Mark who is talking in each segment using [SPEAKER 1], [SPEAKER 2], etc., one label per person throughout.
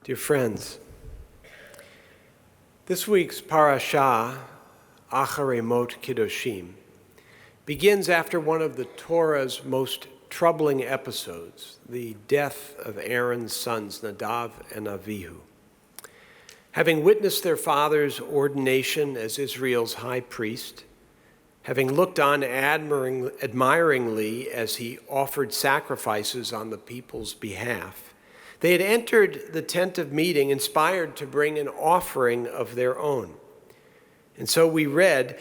[SPEAKER 1] Dear friends, this week's parashah, Acharei Mot Kiddushim, begins after one of the Torah's most troubling episodes, the death of Aaron's sons, Nadav and Avihu. Having witnessed their father's ordination as Israel's high priest, having looked on admiringly as he offered sacrifices on the people's behalf, they had entered the tent of meeting inspired to bring an offering of their own. And so we read,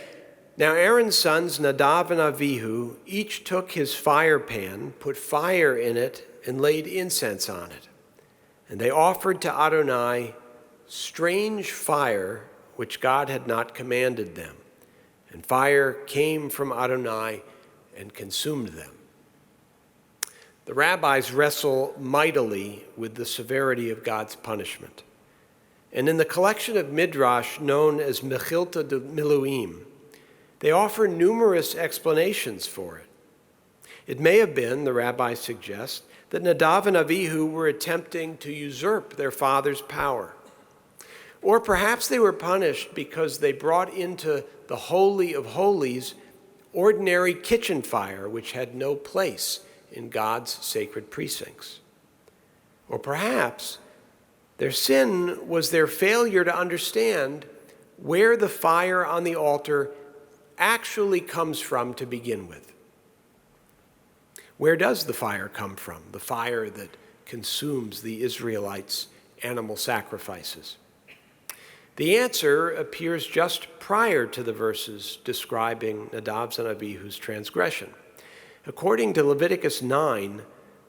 [SPEAKER 1] "Now Aaron's sons, Nadav and Avihu, each took his fire pan, put fire in it, and laid incense on it. And they offered to Adonai strange fire which God had not commanded them. And fire came from Adonai and consumed them." The rabbis wrestle mightily with the severity of God's punishment. And in the collection of Midrash known as Mechilta de Miluim, they offer numerous explanations for it. It may have been, the rabbis suggest, that Nadav and Avihu were attempting to usurp their father's power. Or perhaps they were punished because they brought into the Holy of Holies ordinary kitchen fire, which had no place in God's sacred precincts. Or perhaps their sin was their failure to understand where the fire on the altar actually comes from to begin with. Where does the fire come from, the fire that consumes the Israelites' animal sacrifices? The answer appears just prior to the verses describing Nadav's and Avihu's transgression. According to Leviticus 9,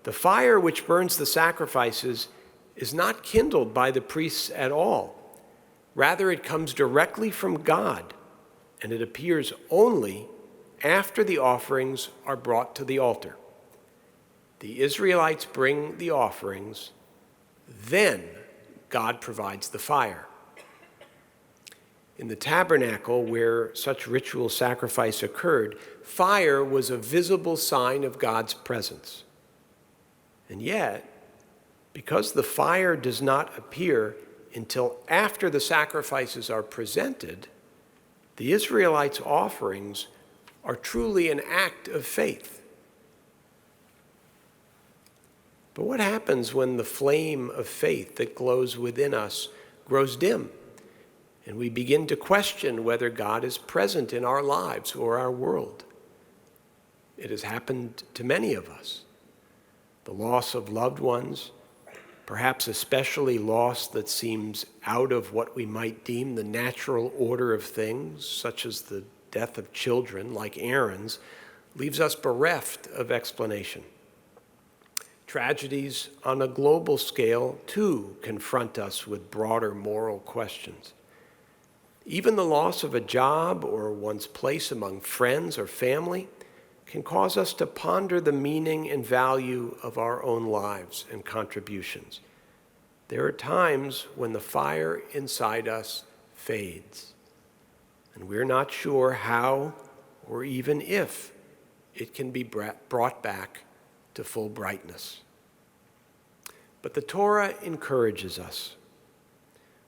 [SPEAKER 1] the fire which burns the sacrifices is not kindled by the priests at all. Rather, it comes directly from God, and it appears only after the offerings are brought to the altar. The Israelites bring the offerings, then God provides the fire. In the tabernacle where such ritual sacrifice occurred, fire was a visible sign of God's presence. And yet, because the fire does not appear until after the sacrifices are presented, the Israelites' offerings are truly an act of faith. But what happens when the flame of faith that glows within us grows dim, and we begin to question whether God is present in our lives or our world? It has happened to many of us. The loss of loved ones, perhaps especially loss that seems out of what we might deem the natural order of things, such as the death of children like Aaron's, leaves us bereft of explanation. Tragedies on a global scale, too, confront us with broader moral questions. Even the loss of a job or one's place among friends or family can cause us to ponder the meaning and value of our own lives and contributions. There are times when the fire inside us fades, and we're not sure how or even if it can be brought back to full brightness. But the Torah encourages us.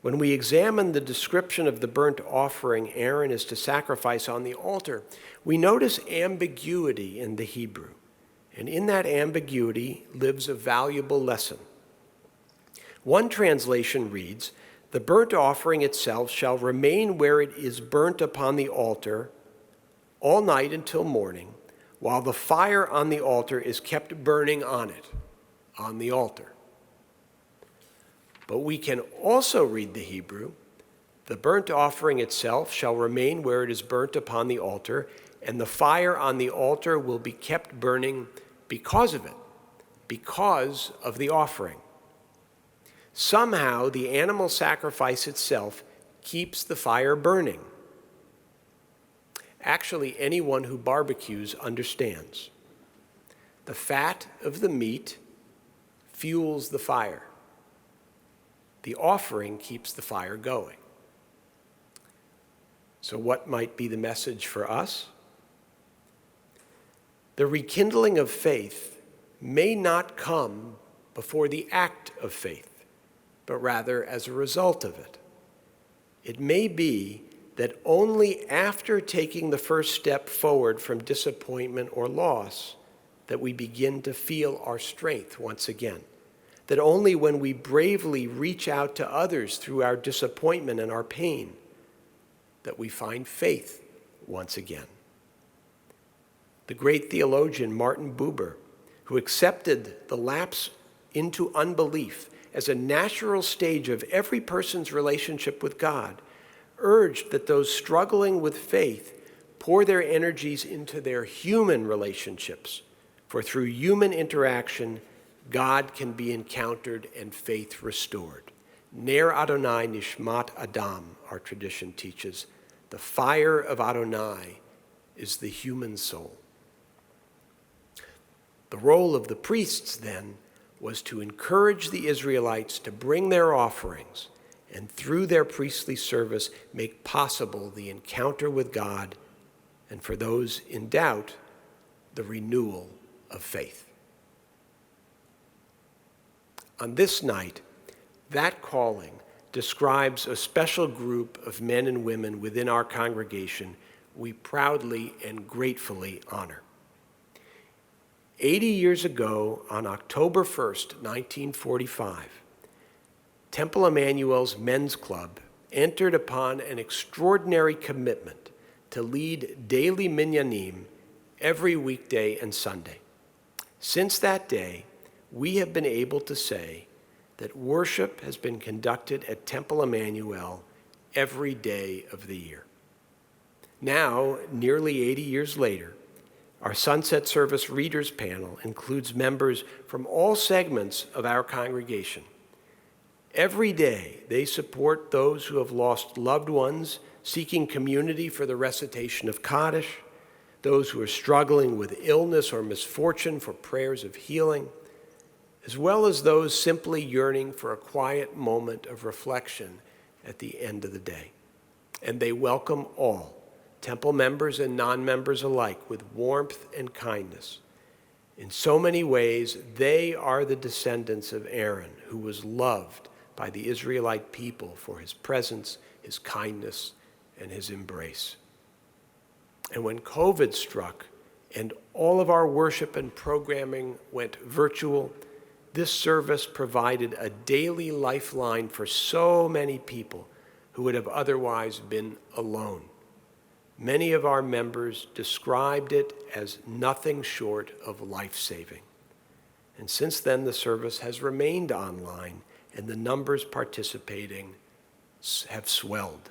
[SPEAKER 1] When we examine the description of the burnt offering Aaron is to sacrifice on the altar, we notice ambiguity in the Hebrew. And in that ambiguity lives a valuable lesson. One translation reads, "The burnt offering itself shall remain where it is burnt upon the altar all night until morning, while the fire on the altar is kept burning on it," on the altar. But we can also read the Hebrew, "The burnt offering itself shall remain where it is burnt upon the altar, and the fire on the altar will be kept burning because of it," because of the offering. Somehow, the animal sacrifice itself keeps the fire burning. Actually, anyone who barbecues understands. The fat of the meat fuels the fire. The offering keeps the fire going. So what might be the message for us? The rekindling of faith may not come before the act of faith. but rather as a result of it. It may be that only after taking the first step forward from disappointment or loss that we begin to feel our strength once again. That only when we bravely reach out to others through our disappointment and our pain that we find faith once again. The great theologian Martin Buber, who accepted the lapse into unbelief as a natural stage of every person's relationship with God, urged that those struggling with faith pour their energies into their human relationships, for through human interaction, God can be encountered and faith restored. Ner Adonai Nishmat Adam, our tradition teaches. The fire of Adonai is the human soul. The role of the priests, then, was to encourage the Israelites to bring their offerings and through their priestly service make possible the encounter with God, and for those in doubt, the renewal of faith. On this night, that calling describes a special group of men and women within our congregation we proudly and gratefully honor. 80 years ago, on October 1st, 1945, Temple Emanu-El's Men's Club entered upon an extraordinary commitment to lead daily minyanim every weekday and Sunday. Since that day, we have been able to say that worship has been conducted at Temple Emanu-El every day of the year. Now, nearly 80 years later, our Sunset Service Readers Panel includes members from all segments of our congregation. Every day, they support those who have lost loved ones seeking community for the recitation of Kaddish, those who are struggling with illness or misfortune for prayers of healing, as well as those simply yearning for a quiet moment of reflection at the end of the day. And they welcome all, Temple members and non-members alike, with warmth and kindness. In so many ways, they are the descendants of Aaron, who was loved by the Israelite people for his presence, his kindness, and his embrace. And when COVID struck and all of our worship and programming went virtual, this service provided a daily lifeline for so many people who would have otherwise been alone. Many of our members described it as nothing short of life-saving. And since then, the service has remained online, and the numbers participating have swelled.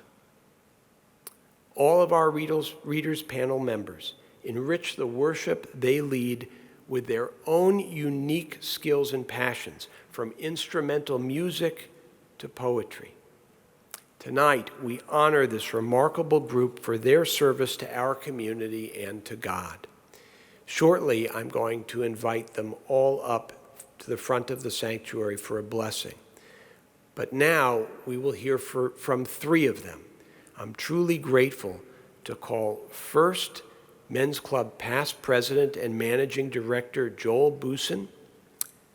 [SPEAKER 1] All of our Readers Panel members enrich the worship they lead with their own unique skills and passions, from instrumental music to poetry. Tonight, we honor this remarkable group for their service to our community and to God. Shortly, I'm going to invite them all up to the front of the sanctuary for a blessing. But now, we will hear from three of them. I'm truly grateful to call first Men's Club past president and managing director Joel Busen,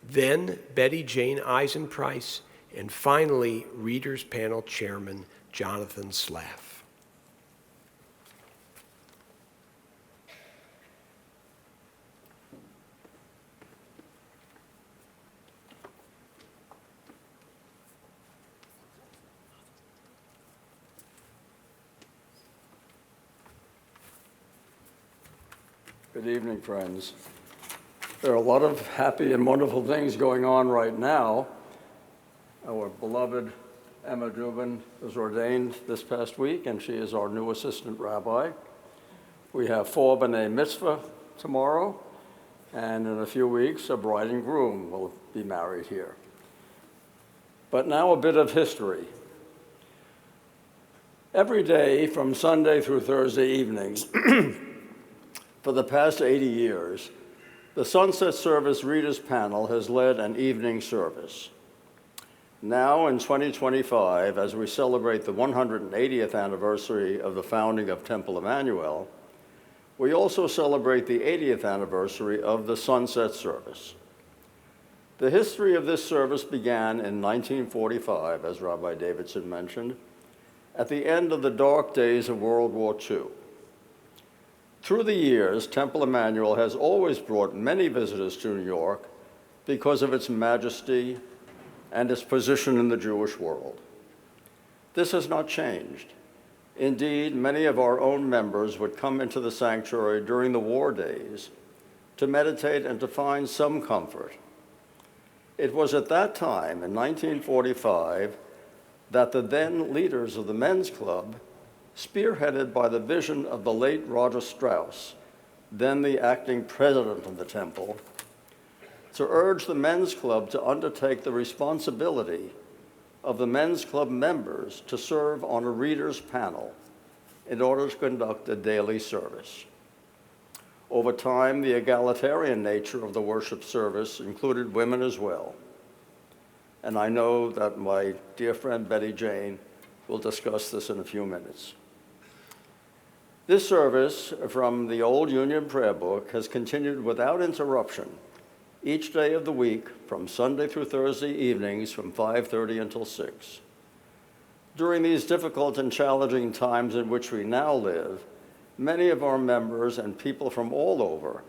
[SPEAKER 1] then Betty Jane Eisenprice, and finally, Readers Panel Chairman Jonathan Slaff.
[SPEAKER 2] Good evening, friends. There are a lot of happy and wonderful things going on right now. Our beloved Emma Dubin was ordained this past week, and she is our new assistant rabbi. We have 4 B'nai Mitzvah tomorrow, and in a few weeks, a bride and groom will be married here. But now a bit of history. Every day from Sunday through Thursday evenings, for the past 80 years, the Sunset Service Readers Panel has led an evening service. Now in 2025, as we celebrate the 180th anniversary of the founding of Temple Emanu-El, we also celebrate the 80th anniversary of the Sunset Service. The history of this service began in 1945, as Rabbi Davidson mentioned, at the end of the dark days of World War II. Through the years, Temple Emanu-El has always brought many visitors to New York because of its majesty and its position in the Jewish world. This has not changed. Indeed, many of our own members would come into the sanctuary during the war days to meditate and to find some comfort. It was at that time, in 1945, that the then leaders of the men's club, spearheaded by the vision of the late Roger Strauss, then the acting president of the temple, to urge the men's club to undertake the responsibility of the men's club members to serve on a readers panel in order to conduct a daily service. Over time, the egalitarian nature of the worship service included women as well. And I know that my dear friend Betty Jane will discuss this in a few minutes. This service from the old Union Prayer Book has continued without interruption each day of the week from Sunday through Thursday evenings from 5:30 until 6. During these difficult and challenging times in which we now live, many of our members and people from all over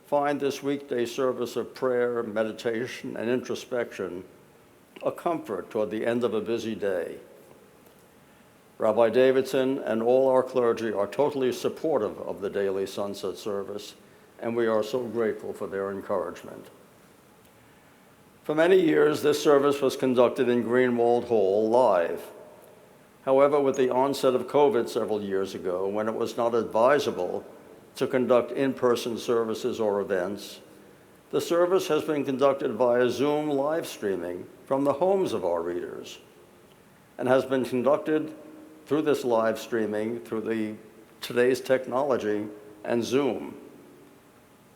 [SPEAKER 2] find this weekday service of prayer, meditation, and introspection a comfort toward the end of a busy day. Rabbi Davidson and all our clergy are totally supportive of the daily sunset service, and we are so grateful for their encouragement. For many years, this service was conducted in Greenwald Hall live. However, with the onset of COVID several years ago, when it was not advisable to conduct in-person services or events, the service has been conducted via Zoom live streaming from the homes of our readers, and has been conducted through this live streaming through today's technology and Zoom.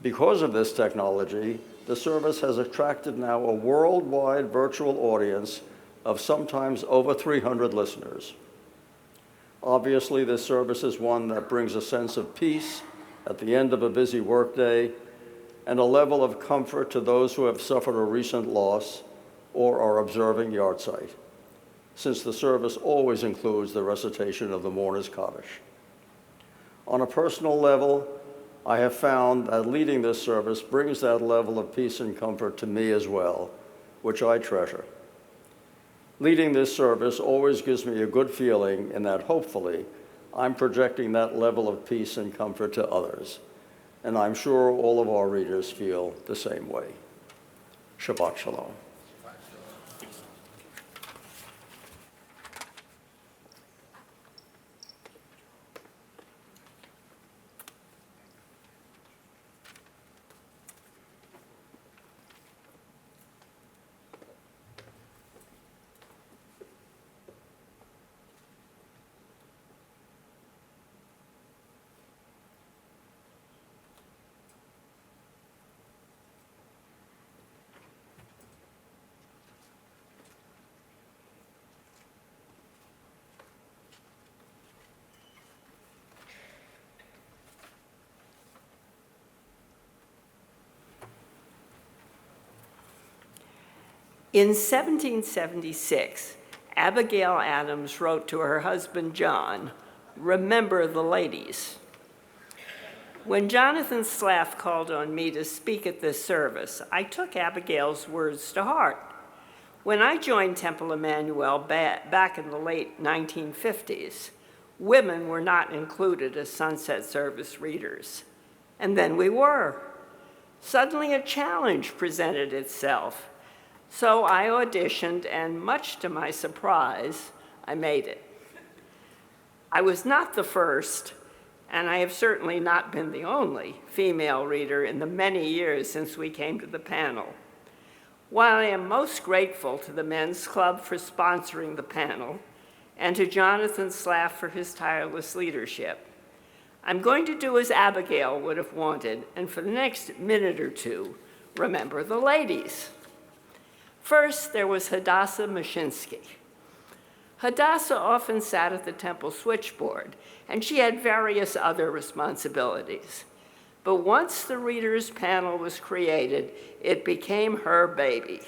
[SPEAKER 2] Because of this technology, the service has attracted now a worldwide virtual audience of sometimes over 300 listeners. Obviously, this service is one that brings a sense of peace at the end of a busy workday and a level of comfort to those who have suffered a recent loss or are observing yahrzeit, since the service always includes the recitation of the mourner's Kaddish. On a personal level, I have found that leading this service brings that level of peace and comfort to me as well, which I treasure. Leading this service always gives me a good feeling in that hopefully I'm projecting that level of peace and comfort to others, and I'm sure all of our readers feel the same way. Shabbat Shalom.
[SPEAKER 3] In 1776, Abigail Adams wrote to her husband John, "Remember the ladies." When Jonathan Slaff called on me to speak at this service, I took Abigail's words to heart. When I joined Temple Emanu-El back in the late 1950s, women were not included as sunset service readers. And then we were. Suddenly a challenge presented itself. So I auditioned, and much to my surprise, I made it. I was not the first, and I have certainly not been the only female reader in the many years since we came to the panel. While I am most grateful to the Men's Club for sponsoring the panel, and to Jonathan Slaff for his tireless leadership, I'm going to do as Abigail would have wanted, and for the next minute or two, remember the ladies. First, there was Hadassah Mashinsky. Hadassah often sat at the temple switchboard, and she had various other responsibilities. But once the readers' panel was created, it became her baby.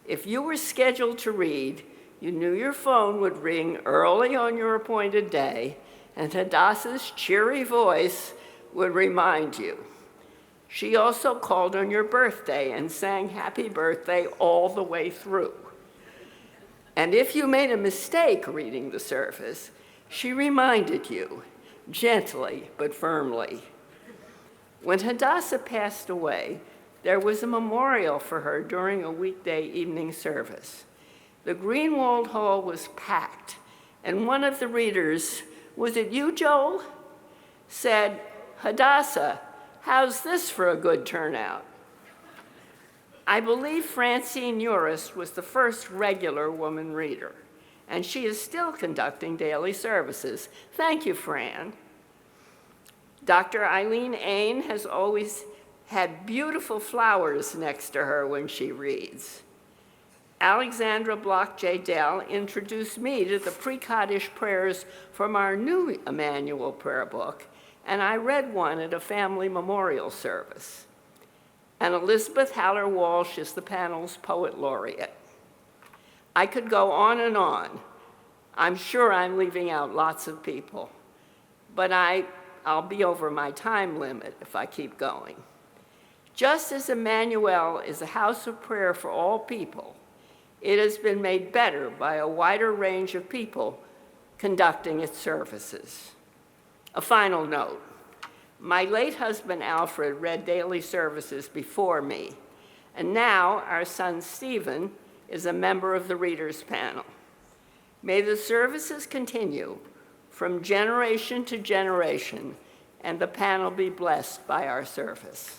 [SPEAKER 3] If you were scheduled to read, you knew your phone would ring early on your appointed day, and Hadassah's cheery voice would remind you. She also called on your birthday and sang happy birthday all the way through. And if you made a mistake reading the service, she reminded you, gently but firmly. When Hadassah passed away, there was a memorial for her during a weekday evening service. The Greenwald Hall was packed, and one of the readers, was it you, Joel? Said, "Hadassah, how's this for a good turnout?" I believe Francine Urist was the first regular woman reader, and she is still conducting daily services. Thank you, Fran. Dr. Eileen Ain has always had beautiful flowers next to her when she reads. Alexandra Block J. Dell introduced me to the pre-Kaddish prayers from our new Emanu-El prayer book, and I read one at a family memorial service. And Elizabeth Haller Walsh is the panel's poet laureate. I could go on and on. I'm sure I'm leaving out lots of people, but I'll be over my time limit if I keep going. Just as Emanu-El is a house of prayer for all people, it has been made better by a wider range of people conducting its services. A final note. My late husband, Alfred, read daily services before me, and now our son, Stephen, is a member of the readers' panel. May the services continue from generation to generation, and the panel be blessed by our service.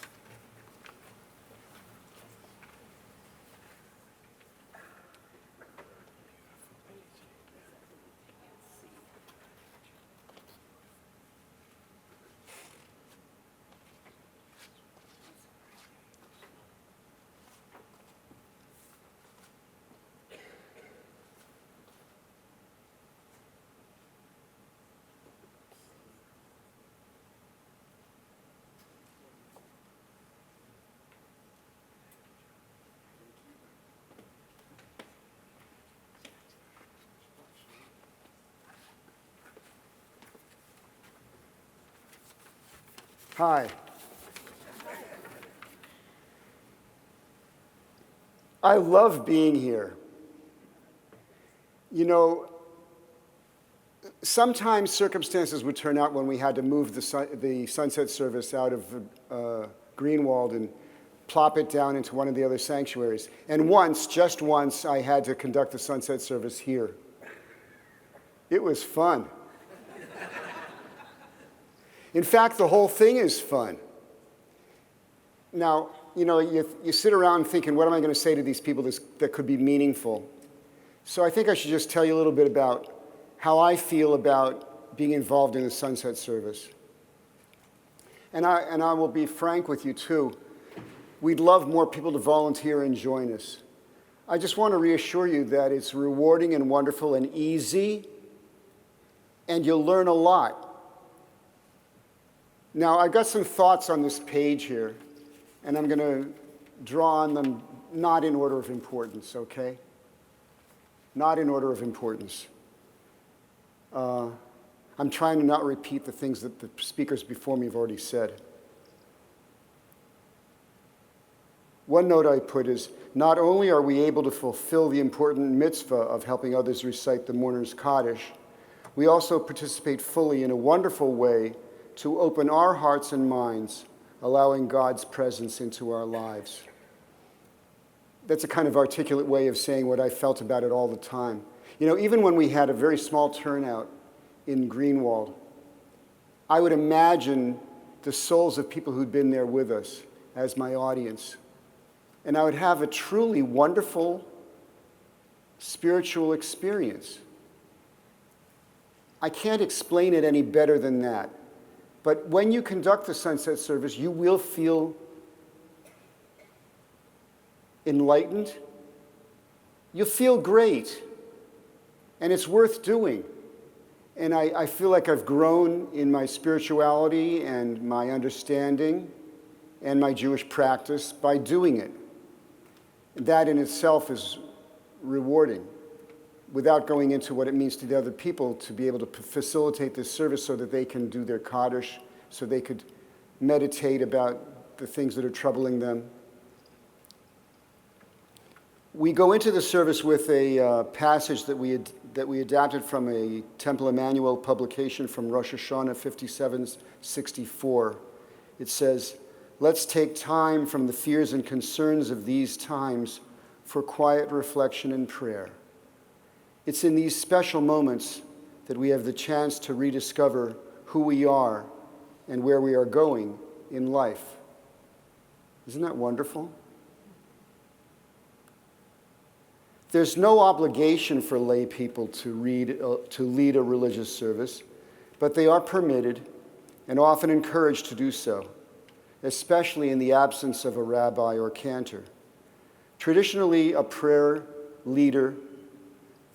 [SPEAKER 4] Hi. I love being here. You know, sometimes circumstances would turn out when we had to move the sunset service out of Greenwald and plop it down into one of the other sanctuaries. And once, just once, I had to conduct the sunset service here. It was fun. In fact, the whole thing is fun. Now, you know, you sit around thinking, what am I going to say to these people that could be meaningful? So I think I should just tell you a little bit about how I feel about being involved in the sunset service. And I will be frank with you, too. We'd love more people to volunteer and join us. I just want to reassure you that it's rewarding and wonderful and easy, and you'll learn a lot. Now, I've got some thoughts on this page here, and I'm going to draw on them not in order of importance, okay? Not in order of importance. I'm trying to not repeat the things that the speakers before me have already said. One note I put is, not only are we able to fulfill the important mitzvah of helping others recite the mourner's Kaddish, we also participate fully in a wonderful way to open our hearts and minds, allowing God's presence into our lives. That's a kind of articulate way of saying what I felt about it all the time. You know, even when we had a very small turnout in Greenwald, I would imagine the souls of people who'd been there with us as my audience. And I would have a truly wonderful spiritual experience. I can't explain it any better than that. But when you conduct the sunset service, you will feel enlightened. You'll feel great. And it's worth doing. And I feel like I've grown in my spirituality and my understanding and my Jewish practice by doing it. That in itself is rewarding, without going into what it means to the other people to be able to facilitate this service so that they can do their Kaddish, so they could meditate about the things that are troubling them. We go into the service with a passage that we adapted from a Temple Emanu-El publication from Rosh Hashanah 5764. It says, "Let's take time from the fears and concerns of these times for quiet reflection and prayer. It's in these special moments that we have the chance to rediscover who we are and where we are going in life." Isn't that wonderful? There's no obligation for lay people to lead a religious service, but they are permitted and often encouraged to do so, especially in the absence of a rabbi or cantor. Traditionally, a prayer leader,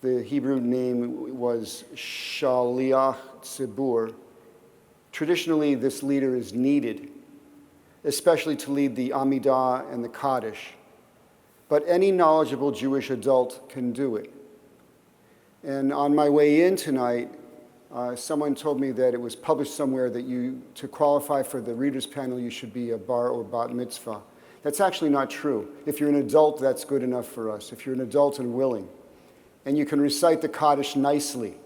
[SPEAKER 4] the Hebrew name was Shaliach Tzibur. Traditionally, this leader is needed, especially to lead the Amidah and the Kaddish. But any knowledgeable Jewish adult can do it. And on my way in tonight, someone told me that it was published somewhere that to qualify for the readers panel, you should be a bar or bat mitzvah. That's actually not true. If you're an adult, that's good enough for us. If you're an adult and willing. And you can recite the Kaddish nicely.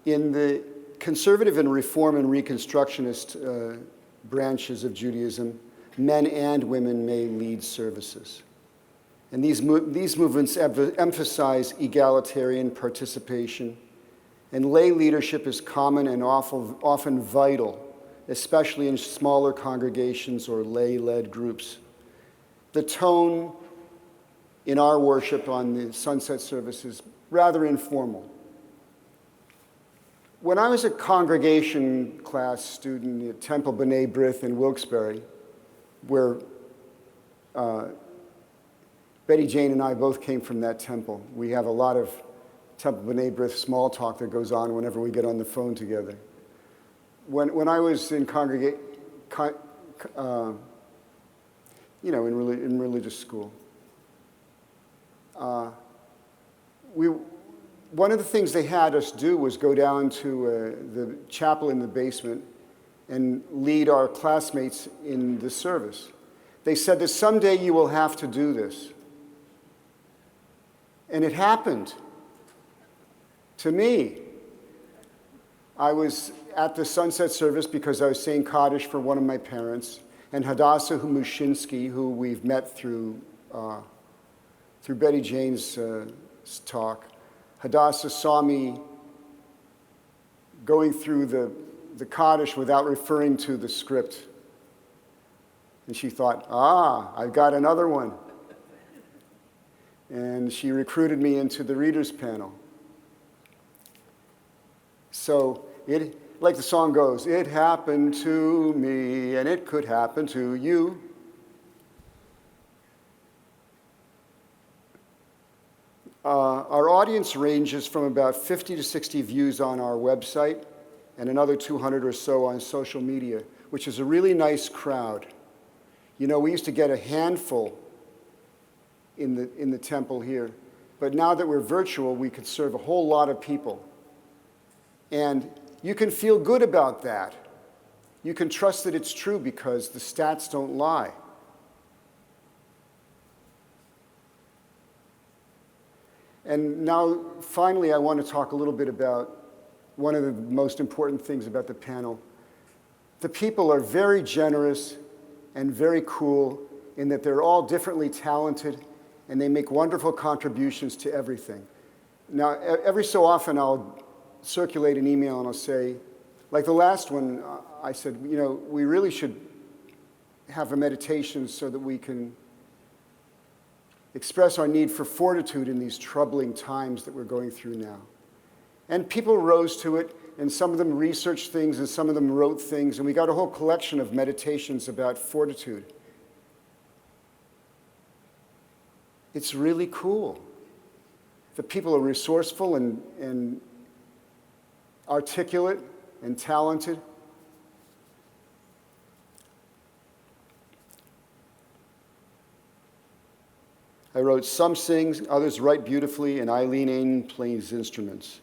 [SPEAKER 4] In the conservative and Reform and Reconstructionist branches of Judaism, men and women may lead services. And these movements emphasize egalitarian participation, and lay leadership is common and often vital, especially in smaller congregations or lay-led groups. The tone in our worship on the sunset service is rather informal. When I was a congregation class student at Temple B'nai B'rith in Wilkes-Barre, where Betty Jane and I both came from that temple, we have a lot of Temple B'nai B'rith small talk that goes on whenever we get on the phone together. When I was in in religious school, one of the things they had us do was go down to the chapel in the basement and lead our classmates in the service. They said that someday you will have to do this. And it happened to me. I was at the sunset service because I was saying Kaddish for one of my parents, and Hadassah Mushinsky, who we've met through Betty Jane's talk. Hadassah saw me going through the Kaddish without referring to the script. And she thought, I've got another one. And she recruited me into the readers panel. So, like the song goes, it happened to me and it could happen to you. Our audience ranges from about 50 to 60 views on our website and another 200 or so on social media, which is a really nice crowd. You know, we used to get a handful in the temple here, but now that we're virtual, we could serve a whole lot of people. And you can feel good about that. You can trust that it's true because the stats don't lie. And now, finally, I want to talk a little bit about one of the most important things about the panel. The people are very generous and very cool in that they're all differently talented and they make wonderful contributions to everything. Now, every so often I'll circulate an email and I'll say, like the last one, I said, we really should have a meditation so that we can express our need for fortitude in these troubling times that we're going through now. And people rose to it, and some of them researched things, and some of them wrote things, and we got a whole collection of meditations about fortitude. It's really cool. The people are resourceful and articulate and talented. I wrote, some sing, others write beautifully, and Eileen Ain plays instruments.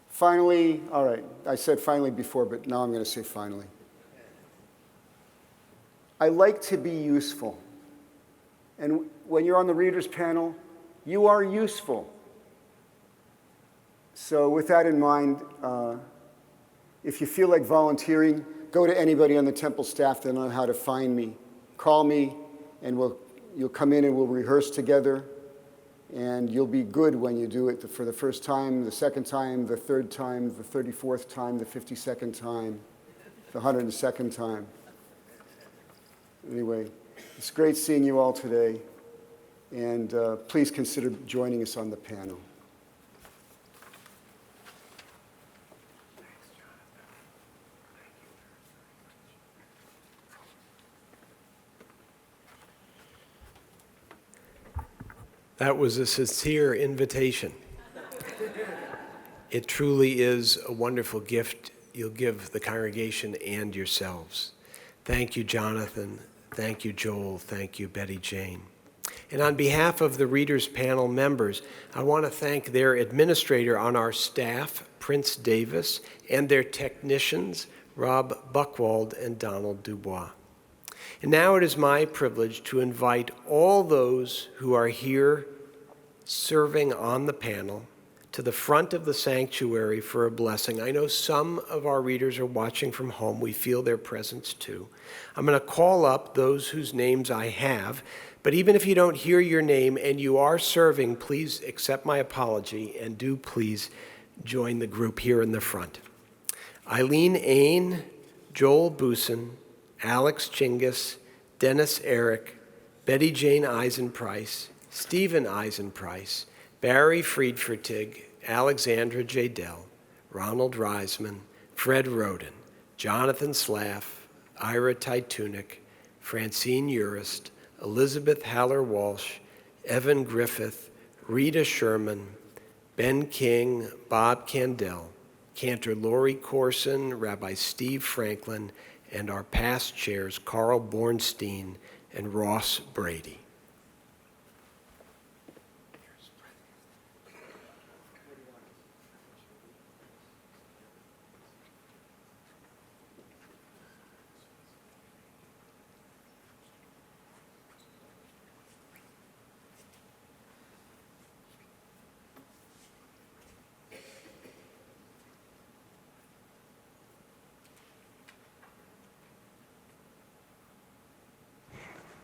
[SPEAKER 4] Finally, all right, I said finally before, but now I'm going to say finally. I like to be useful. And when you're on the readers panel, you are useful. So with that in mind, if you feel like volunteering, go to anybody on the temple staff that know how to find me. Call me, and you'll come in and we'll rehearse together. And you'll be good when you do it for the first time, the second time, the third time, the 34th time, the 52nd time, the 102nd time. Anyway, it's great seeing you all today. And please consider joining us on the panel.
[SPEAKER 1] That was a sincere invitation. It truly is a wonderful gift you'll give the congregation and yourselves. Thank you, Jonathan. Thank you, Joel. Thank you, Betty Jane. And on behalf of the Readers Panel members, I want to thank their administrator on our staff, Prince Davis, and their technicians, Rob Buchwald and Donald Dubois. And now it is my privilege to invite all those who are here serving on the panel to the front of the sanctuary for a blessing. I know some of our readers are watching from home. We feel their presence too. I'm going to call up those whose names I have, but even if you don't hear your name and you are serving, please accept my apology and do please join the group here in the front. Eileen Ain, Joel Busen, Alex Chingus, Dennis Eric, Betty Jane Eisenprice, Stephen Eisenprice, Barry Friedfertig, Alexandra J. Dell, Ronald Reisman, Fred Roden, Jonathan Slaff, Ira Titunik, Francine Urist, Elizabeth Haller-Walsh, Evan Griffith, Rita Sherman, Ben King, Bob Candell, Cantor Lori Corson, Rabbi Steve Franklin, and our past chairs, Carl Bornstein and Ross Brady.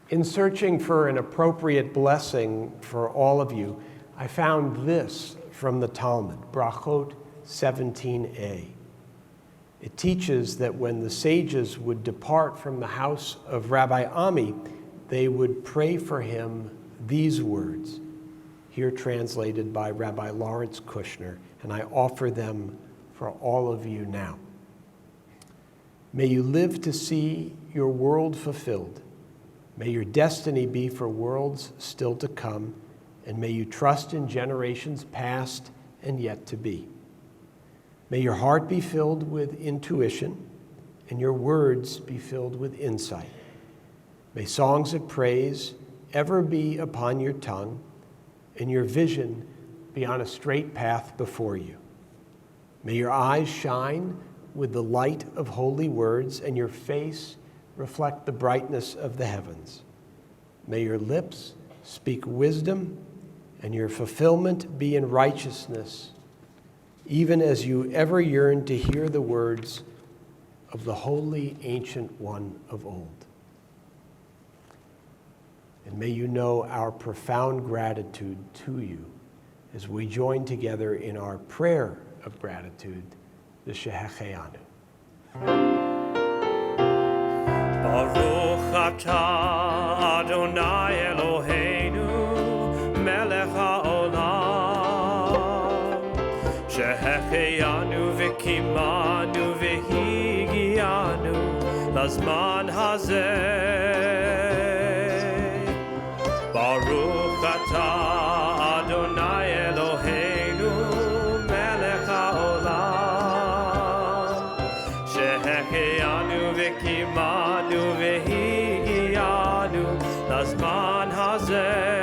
[SPEAKER 1] In searching for an appropriate blessing for all of you, I found this from the Talmud, Brachot 17a. It teaches that when the sages would depart from the house of Rabbi Ami, they would pray for him these words, here translated by Rabbi Lawrence Kushner, and I offer them for all of you now. May you live to see your world fulfilled. May your destiny be for worlds still to come, and may you trust in generations past and yet to be. May your heart be filled with intuition, and your words be filled with insight. May songs of praise ever be upon your tongue, and your vision be on a straight path before you. May your eyes shine with the light of holy words, and your face reflect the brightness of the heavens. May your lips speak wisdom, and your fulfillment be in righteousness, even as you ever yearn to hear the words of the holy ancient one of old. And may you know our profound gratitude to you as we join together in our prayer of gratitude, the Shehecheanu.
[SPEAKER 5] Baruch atah Adonai Eloheinu melech haolam shehecheanu v'kimanu v'higianu lazman hazeh Baruch atah בזמן הזה.